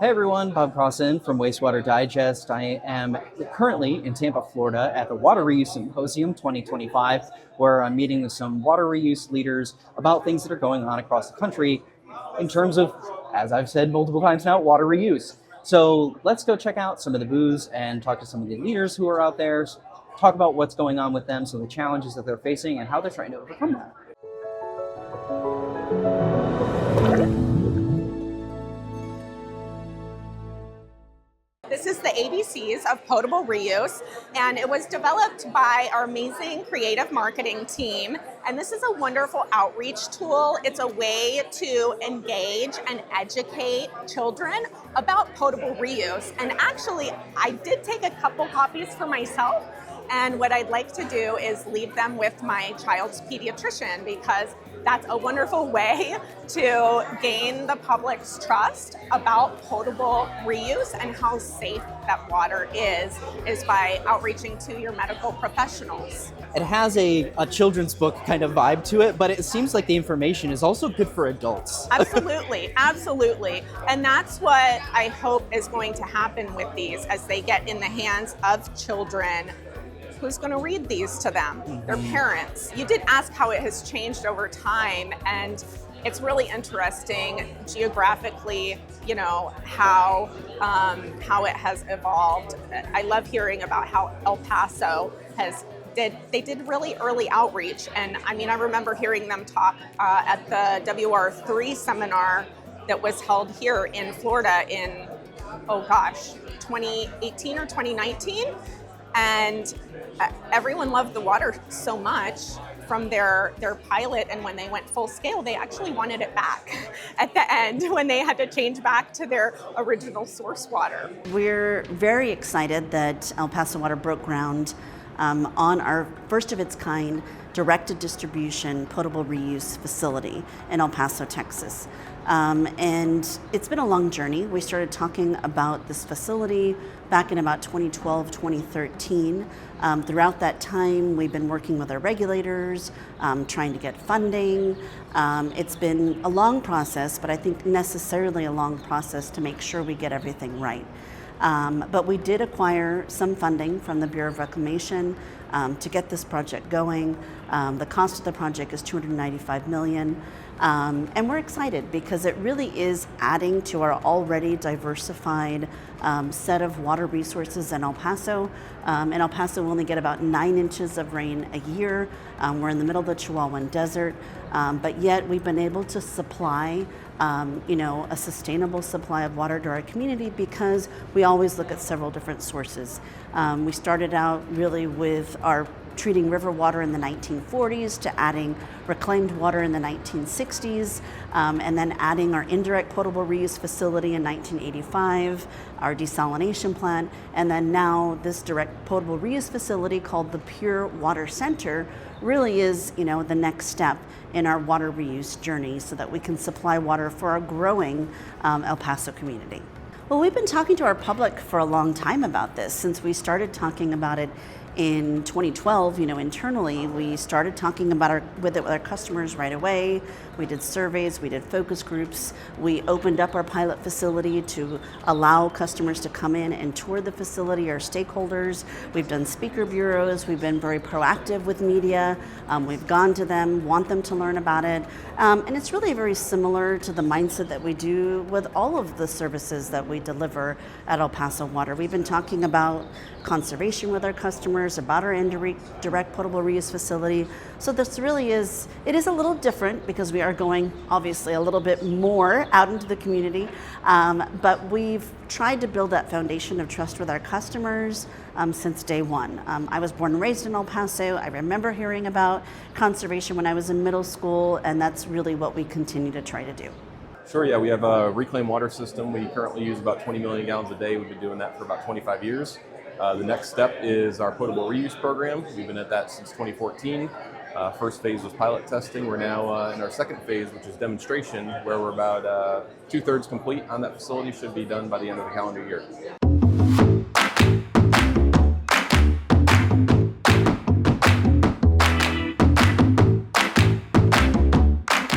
Hey everyone, Bob Crossan from Wastewater Digest. I am currently in Tampa, Florida at the WateReuse Symposium 2025, where I'm meeting with some water reuse leaders about things that are going on across the country in terms of, as I've said multiple times now, water reuse. So let's go check out some of the booths and talk to some of the leaders who are out there, talk about what's going on with them, some of the challenges that they're facing and how they're trying to overcome that. This is the ABCs of potable reuse, and it was developed by our amazing creative marketing team. And this is a wonderful outreach tool. It's a way to engage and educate children about potable reuse. And actually, I did take a couple copies for myself. And what I'd like to do is leave them with my child's pediatrician, because that's a wonderful way to gain the public's trust about potable reuse and how safe that water is by outreaching to your medical professionals. It has a children's book kind of vibe to it, but it seems like the information is also good for adults. Absolutely, absolutely. And that's what I hope is going to happen with these as they get in the hands of children. Who's going to read these to them? Their parents. You did ask how it has changed over time, and it's really interesting geographically, how it has evolved. I love hearing about how El Paso they did really early outreach, and I remember hearing them talk at the WR3 seminar that was held here in Florida in 2018 or 2019. And everyone loved the water so much from their pilot, and when they went full scale, they actually wanted it back at the end when they had to change back to their original source water. We're very excited that El Paso Water broke ground on our first of its kind directed distribution potable reuse facility in El Paso, Texas. And it's been a long journey. We started talking about this facility back in about 2012, 2013. Throughout that time, we've been working with our regulators, trying to get funding. It's been a long process, but I think necessarily a long process to make sure we get everything right. But we did acquire some funding from the Bureau of Reclamation to get this project going. The cost of the project is $295 million. And we're excited because it really is adding to our already diversified set of water resources in El Paso. In El Paso, we only get about 9 inches of rain a year. We're in the middle of the Chihuahuan Desert, but yet we've been able to supply a sustainable supply of water to our community because we always look at several different sources. We started out really with our treating river water in the 1940s to adding reclaimed water in the 1960s, and then adding our indirect potable reuse facility in 1985, our desalination plant, and then now this direct potable reuse facility called the Pure Water Center really is, the next step in our water reuse journey so that we can supply water for our growing El Paso community. Well, we've been talking to our public for a long time about this. Since we started talking about it in 2012, internally, we started talking about with our customers right away. We did surveys, we did focus groups. We opened up our pilot facility to allow customers to come in and tour the facility, our stakeholders. We've done speaker bureaus. We've been very proactive with media. We've gone to them, want them to learn about it. And it's really very similar to the mindset that we do with all of the services that we deliver at El Paso Water. We've been talking about conservation with our customers, about our indirect potable reuse facility. So this really is a little different because we are going obviously a little bit more out into the community, but we've tried to build that foundation of trust with our customers since day one. I was born and raised in El Paso. I remember hearing about conservation when I was in middle school, and that's really what we continue to try to do. Sure, yeah, we have a reclaimed water system. We currently use about 20 million gallons a day. We've been doing that for about 25 years. The next step is our potable reuse program. We've been at that since 2014. First phase was pilot testing. We're now in our second phase, which is demonstration, where we're about 2/3 complete on that facility. Should be done by the end of the calendar year.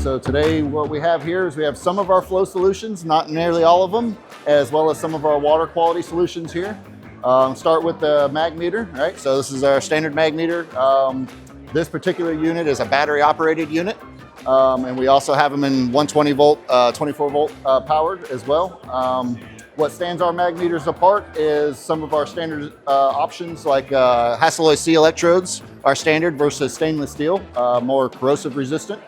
So today what we have here is we have some of our flow solutions, not nearly all of them, as well as some of our water quality solutions here. Start with the mag meter, right? So this is our standard mag meter. This particular unit is a battery operated unit. And we also have them in 120 volt, 24 volt powered as well. What stands our mag meters apart is some of our standard options like Hastelloy C electrodes are standard versus stainless steel, more corrosive resistant.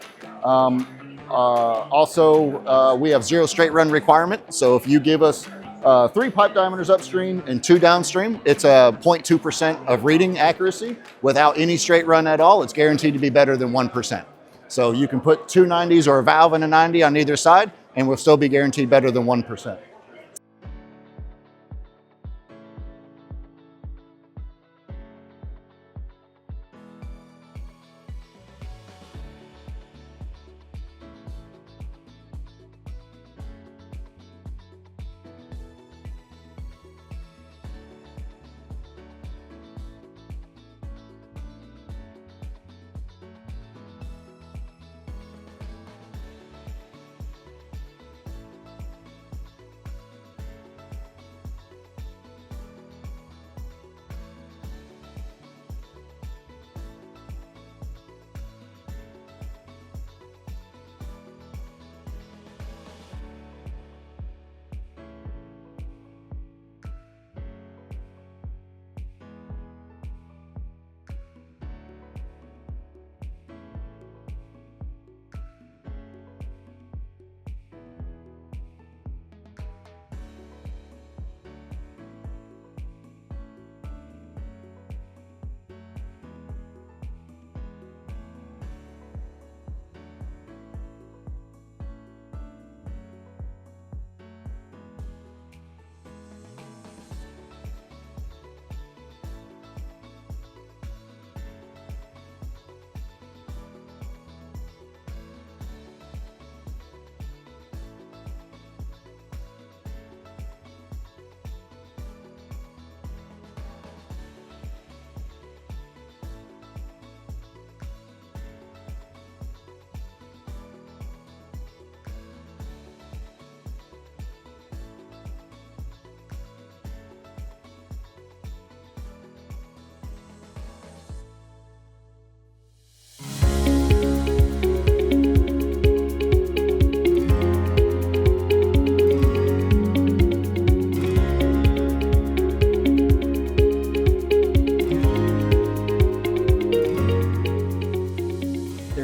Also, we have 0 straight run requirement. So if you give us 3 pipe diameters upstream and 2 downstream, it's a 0.2% of reading accuracy. Without any straight run at all, it's guaranteed to be better than 1%. So you can put 2 90s or a valve and a 90 on either side, and we'll still be guaranteed better than 1%.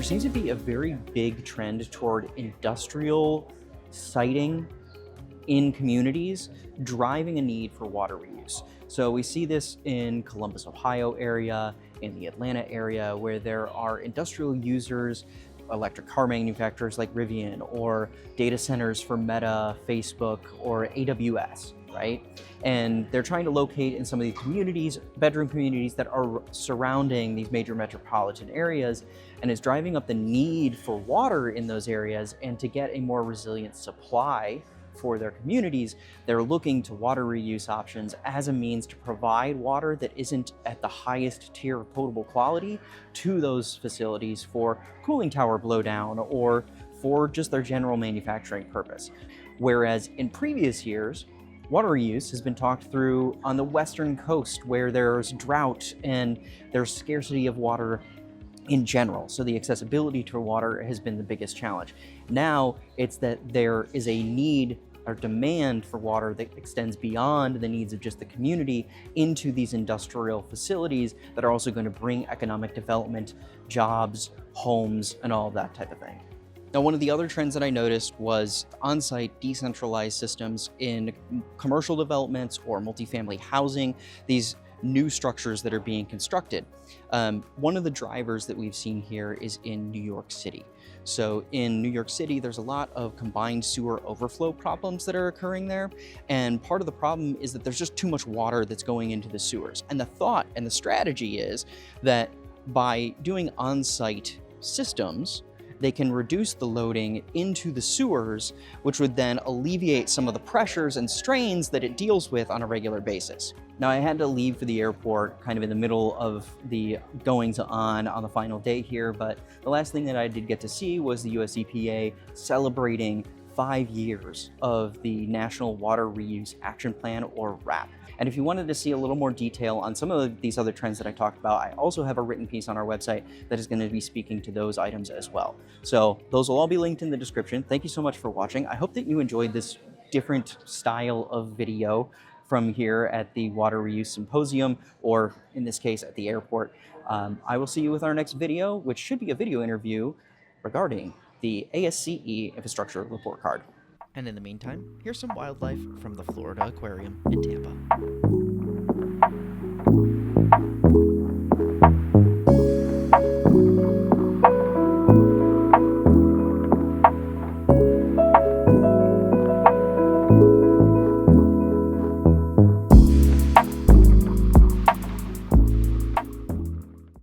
Seems to be a very big trend toward industrial siting in communities, driving a need for water reuse. So we see this in Columbus, Ohio area, in the Atlanta area, where there are industrial users, electric car manufacturers like Rivian, or data centers for Meta, Facebook, or AWS, right? And they're trying to locate in some of these communities, bedroom communities that are surrounding these major metropolitan areas, and is driving up the need for water in those areas. And to get a more resilient supply for their communities, they're looking to water reuse options as a means to provide water that isn't at the highest tier of potable quality to those facilities for cooling tower blowdown or for just their general manufacturing purpose. Whereas in previous years, water reuse has been talked through on the western coast where there's drought and there's scarcity of water in general. So the accessibility to water has been the biggest challenge. Now it's that there is a need or demand for water that extends beyond the needs of just the community into these industrial facilities that are also going to bring economic development, jobs, homes, and all of that type of thing. Now, one of the other trends that I noticed was on-site decentralized systems in commercial developments or multifamily housing, these new structures that are being constructed. One of the drivers that we've seen here is in New York City. So in New York City, there's a lot of combined sewer overflow problems that are occurring there. And part of the problem is that there's just too much water that's going into the sewers. And the thought and the strategy is that by doing on-site systems, they can reduce the loading into the sewers, which would then alleviate some of the pressures and strains that it deals with on a regular basis. Now, I had to leave for the airport kind of in the middle of the goings-on on the final day here, but the last thing that I did get to see was the US EPA celebrating 5 years of the National Water Reuse Action Plan, or RAP. And if you wanted to see a little more detail on some of these other trends that I talked about, I also have a written piece on our website that is going to be speaking to those items as well. So those will all be linked in the description. Thank you so much for watching. I hope that you enjoyed this different style of video from here at the Water Reuse Symposium, or in this case at the airport. I will see you with our next video, which should be a video interview regarding the ASCE Infrastructure Report Card. And in the meantime, here's some wildlife from the Florida Aquarium in Tampa.